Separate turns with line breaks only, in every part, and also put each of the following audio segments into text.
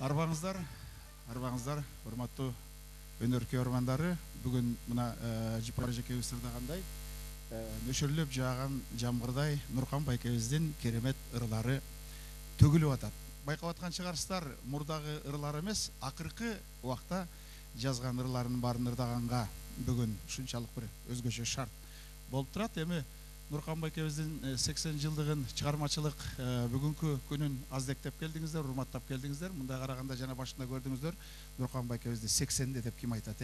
Арбаңыздар, урматтуу өнөркөй ормандары, бүгүн мына Жипар жеке ысырдагандай нөшөрлөп жааган жамгырдай Нуркан байкебиздин керемет ырлары төгүлүп атат. Байкап аткан чыгарсыздар, мурдагы ырлар эмес, акыркы убакта жазган ырларын баарын ырдаганга бүгүн ушунчалык бир өзгөчө шарт болуп турат. Эми Нуркан байкебиздин 80 жылдыгын чыгармачылык бүгүнкү күнүн аздектеп келдиңиздер, урматтап келдиңиздер. Мындай караганда жана башында көрдүңүздөр, Нуркан байкебизди 80 деп ким айтат,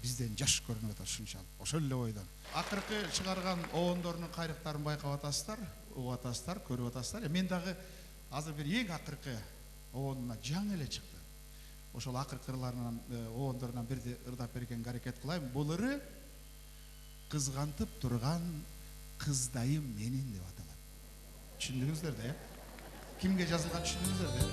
бизден жаш көрүнүп атат ушунчалык. Ошол эле бойдон. Акыркы чыгарган обондорунун кайрыктарын байкап атасыздар, угуп атасыздар, көрүп атасыздар. Мен дагы азыр бир эң акыркы обондуна жаңы эле чыкты. Ошол акыркы ырларынан, обондорунан бирди ырдап бергенге аракет кылайын. Бул ыры кызгантып турган кыздайым менин деп аталат. Түшүндүңүздөр да, Кимге жазылган түшүндүңүздөр да?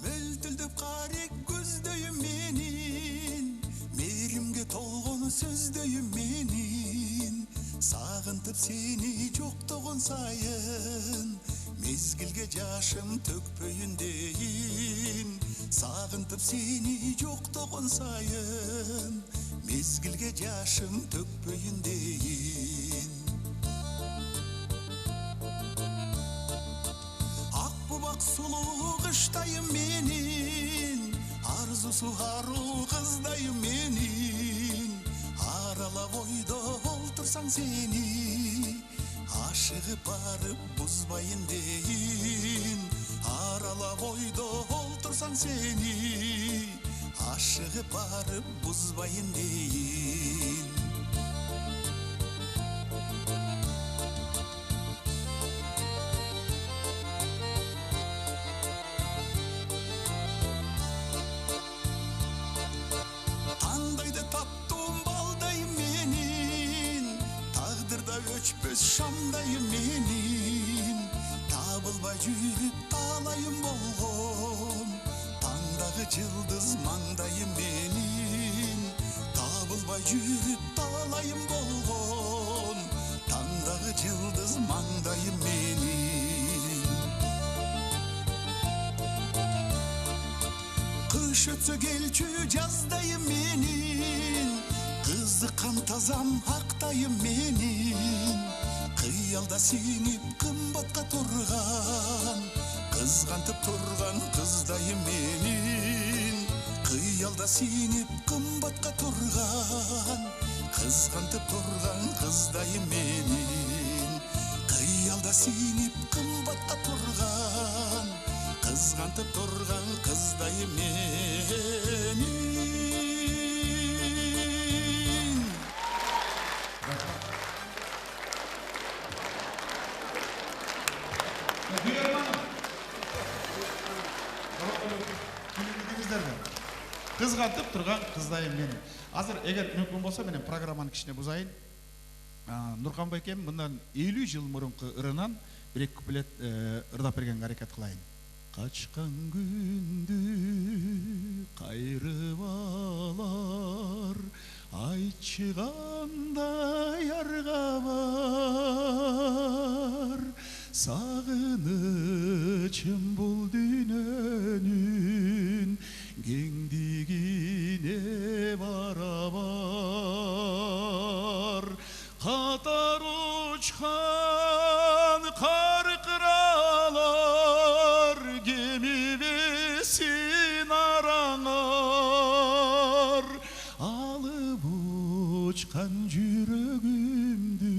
Мөлтүлдөп карек көздөйүм менин, мээримге толгон сөздөйүм менин, сагынтып сени жоктогон сайын, мезгилге жашым төкпөйүн дейин. Сагынтып сени жоктогон сайын, мезгилге жашым төкпөйүн дейин. Ак бубак сулуу кыштайым менин, арзусу аруу кыздайым менин, аралап ойдо олтурсаң сени, ашыгып барып бузбайын дейин. Аралап ойдо олтурсаң сени, ашыгып барып бузбайын дейин. Тандайды таптым балдайым менин, тагдырда өчпөс шамдайым менин, табылбай жүрүп талайым болгон, таңдагы жылдыз маңдайым менин. Табылбай жүрүп талайым болгон, таңдагы жылдыз маңдайым менин. Кыш өтсө келчү жаздайым менин, кызыккан тазам актайым менин, кыялда сиңип кымбатка турган, кызгантып турган кыздайым менин. Кыялда сиңип кымбатка турган, кызгантып турган кыздайым менин. Кыялда сиңип кымбатка турган, кызгантып турган кыздайым менин.
Кызгантып турган кыздайым менин. Азыр эгер мүмкүн болсо менен программаны кичине бузайын. Нуркан байкем мындан 50 жыл мурунку ырынан бир эки куплет ырдап бергенге аракет кылайын. Качкан күндү кайрып алар, айтчы кандай арга бар, сагынычым бул дүйнөнүн кеңдигине барабар. Катар учкан каркыралар, кемибесин араңар, алып учкан жүрөгүмдү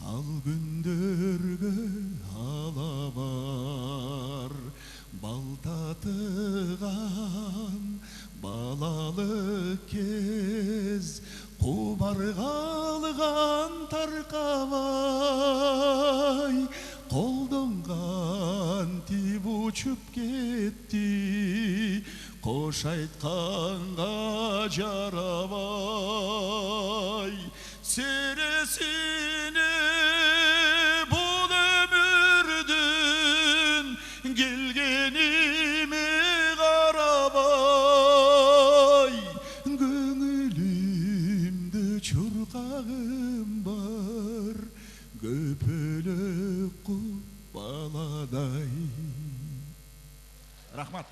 ал күндөргө ала бар. Бал татыган балалык кез, кубарга алган таркабай, колдон кантип учуп кетти, кош айтканга жарабай. Сересине бул өмүрдүн келгениме карабай, көңүлүмдө чуркагым бар.
бөлөк баладай.
Рахмат.